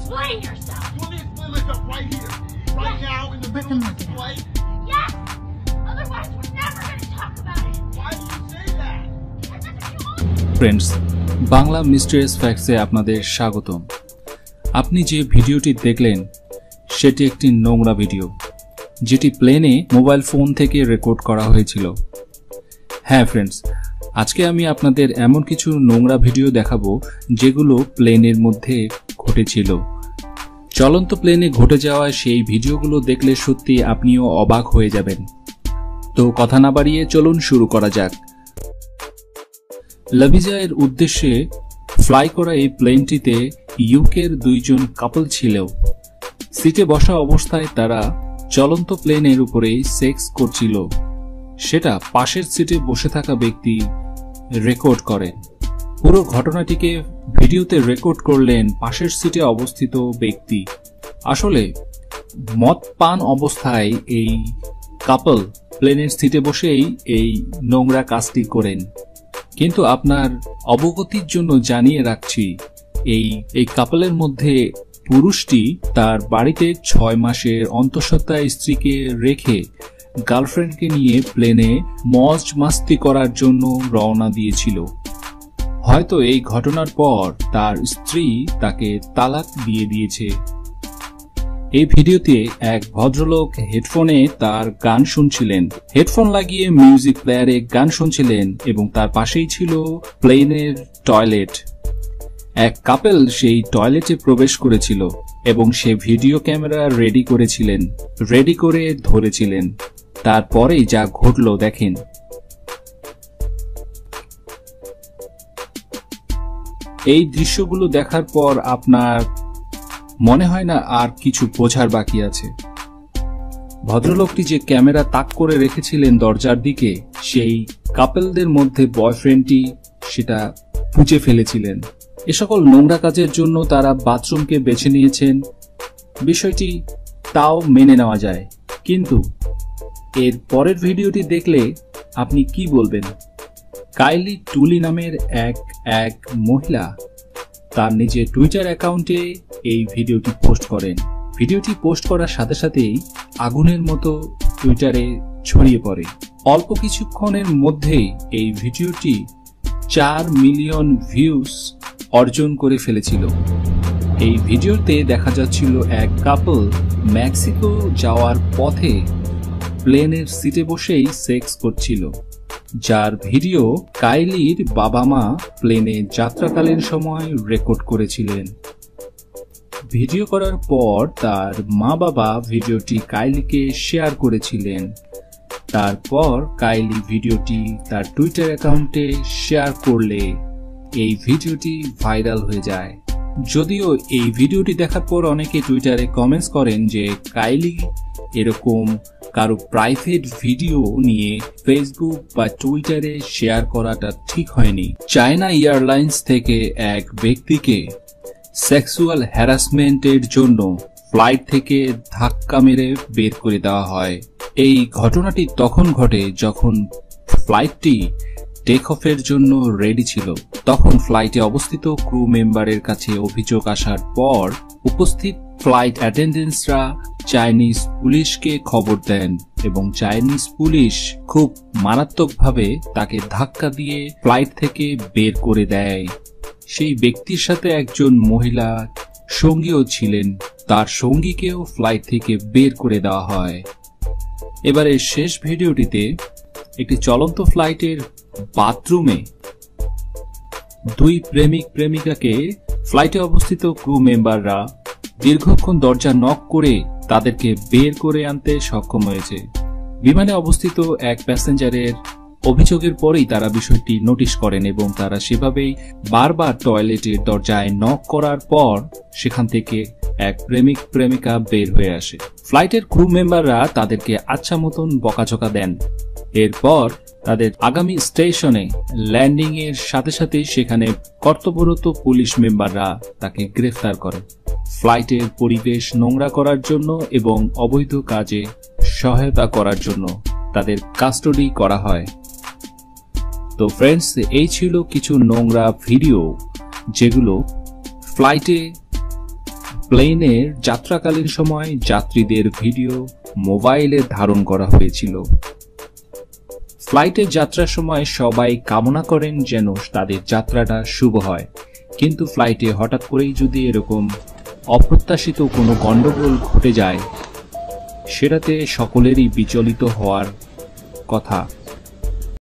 explain yourself. You want me to explain myself right here, right now, in the middle of this play? Yes! Otherwise, we're never gonna talk about it. Why do you say that? Because that's what you want. Friends, Bangla mysterious ফ্যাক্টসে আপনাদের স্বাগতম। আপনি যে ভিডিওটি দেখলেন সেটি একটি নোংরা ভিডিও, যেটি প্লেনে মোবাইল ফোন থেকে রেকর্ড করা হয়েছিল। হ্যাঁ ফ্রেন্ডস, আজকে আমি আপনাদের এমন কিছু নোংরা ভিডিও দেখাবো যেগুলো প্লেনের মধ্যে ঘটেছিল। চলন্ত প্লেনে ঘটে যাওয়া সেই ভিডিওগুলো দেখলে সত্যি আপনিও অবাক হয়ে যাবেন। তো কথা না বাড়িয়ে চলুন শুরু করা যাক। লাবিজা এর উদ্দেশ্যে ফ্লাই করা এই প্লেনটিতে ইউকের দুইজন কাপল ছিল। সিটে বসা অবস্থায় তারা চলন্ত প্লেনের উপরেই সেক্স করছিল। সেটা পাশের সিটে বসে থাকা ব্যক্তি রেকর্ড করেন। পুরো ঘটনাটিকে ভিডিওতে রেকর্ড করলেন পাশের সিটে অবস্থিত ব্যক্তি। আসলে মদ পান অবস্থায় এই কাপল প্লেনের সিটে বসেই এই নোংরা কাজটি করেন। কিন্তু আপনার অবগতির জন্য জানিয়ে রাখছি, এই কাপলের মধ্যে পুরুষটি তার বাড়িতে 6 মাসের অন্তঃসত্ত্বা স্ত্রীকে রেখে গার্লফ্রেন্ডকে নিয়ে প্লেনে মজ মাস্তি করার জন্য রওনা দিয়েছিল। হয়তো এই ঘটনার পর তার স্ত্রী তাকে তালাক দিয়ে দিয়েছে। এই ভিডিওতে এক ভদ্রলোক হেডফোনে তার গান শুনছিলেন। হেডফোন লাগিয়ে মিউজিক প্লেয়ারে গান শুনছিলেন এবং তার পাশেই ছিল প্লেনের টয়লেট। এক কাপল সেই টয়লেটে প্রবেশ করেছিল এবং সে ভিডিও ক্যামেরা রেডি করে ধরেছিলেন। তারপরেই যা ঘটল দেখেন। এই দৃশ্যগুলো দেখার পর আপনার মনে হয় না আর কিছু বোঝার বাকি আছে। ভদ্রলোকটি যে ক্যামেরা তাক করে রেখেছিলেন দরজার দিকে, সেই কাপলদের মধ্যে বয়ফ্রেন্ডটি সেটা পুঁছে ফেলেছিলেন। এ সকল নোংরা কাজের জন্য তারা বাথরুমকে বেছে নিয়েছেন, বিষয়টি তাও মেনে নেওয়া যায়। কিন্তু এর পরের ভিডিওটি দেখলে আপনি কি বলবেন? কাইলি টুলি নামের এক মহিলা তার নিজের টুইটার অ্যাকাউন্টে এই ভিডিওটি পোস্ট করেন। ভিডিওটি পোস্ট করার সাথে সাথেই আগুনের মতো টুইটারে ছড়িয়ে পড়ে। অল্প কিছুক্ষণের মধ্যেই এই ভিডিওটি 4 মিলিয়ন ভিউজ অর্জন করে ফেলেছিল। এই ভিডিওতে দেখা যাচ্ছিল এক কাপল মেক্সিকো যাওয়ার পথে প্লেনের সিটে বসেই সেক্স করছিল, যার ভিডিও কাইলির বাবা মা প্লেনে যাত্রাকালীন সময় রেকর্ড করেছিলেন। ভিডিও করার পর তার মা বাবা ভিডিওটি কাইলিকে শেয়ার করেছিলেন। তারপর কাইলি ভিডিওটি তার টুইটার অ্যাকাউন্টে শেয়ার করলে এই ভিডিওটি ভাইরাল হয়ে যায়। যদিও এই ভিডিওটি দেখার পর অনেকে টুইটারে কমেন্টস করেন যে কাইলি এরকম কারো প্রাইভেট ভিডিও নিয়ে ফেসবুক বা টুইটারে শেয়ার করাটা ঠিক হয়নি। চায়না এয়ারলাইন্স থেকে এক ব্যক্তিকে সেক্সুয়াল হ্যারাসমেন্টের জন্য ফ্লাইট থেকে ধাক্কা মেরে বের করে দেওয়া হয়। এই ঘটনাটি তখন ঘটে যখন ফ্লাইটটি টেক অফের জন্য রেডি ছিল। তখন ফ্লাইটে অবস্থিত ক্রু মেম্বারের কাছে অভিযোগ আসার পর উপস্থিত ফ্লাইট অ্যাটেন্ডেন্টসরা চাইনিজ পুলিশকে খবর দেন এবং চাইনিজ পুলিশ খুব মারাত্মকভাবে তাকে ধাক্কা দিয়ে ফ্লাইট থেকে বের করে দেয়। সেই ব্যক্তির সাথে একজন মহিলা সঙ্গীও ছিলেন, তার সঙ্গীকেও ফ্লাইট থেকে বের করে দেওয়া হয়। এবারে শেষ ভিডিওটিতে একটি চলন্ত ফ্লাইটের বাথরুমে 2 প্রেমিক প্রেমিকাকে ফ্লাইটে অবস্থিত ক্রু মেম্বাররা দীর্ঘক্ষণ দরজা নক করে তাদেরকে বের করে আনতে সক্ষম হয়েছে। বিমানে অবস্থিত এক প্যাসেঞ্জারের অভিযোগের পরেই তারা বিষয়টি নোটিশ করেন এবং তারা সেভাবেই বারবার টয়লেটের দরজায় নক করার পর সেখান থেকে এক প্রেমিক প্রেমিকা বের হয়ে আসে। ফ্লাইটের ক্রু মেম্বাররা তাদেরকে আচ্ছা মতন বকাঝকা দেন। এরপর তাদের আগামী স্টেশনে ল্যান্ডিং এর সাথে সাথে সেখানে কর্তব্যরত পুলিশ মেম্বাররা তাকে গ্রেফতার করে। ফ্লাইটের পরিবেশ নোংরা করার জন্য এবং অবৈধ কাজে সহায়তা করার জন্য তাদের কাস্টডি করা হয়। তো ফ্রেন্ডস, এই ছিল কিছু নোংরা ভিডিও যেগুলো প্লেনের যাত্রাকালীন সময় যাত্রীদের ভিডিও মোবাইলে ধারণ করা হয়েছিল। ফ্লাইটের যাত্রার সময় সবাই কামনা করেন যেন তাদের যাত্রাটা শুভ হয়, কিন্তু ফ্লাইটে হঠাৎ করেই যদি এরকম অপ্রত্যাশিত কোনো গন্ডগোল ঘটে যায়, সেটাতে সকলেরই বিচলিত হওয়ার কথা।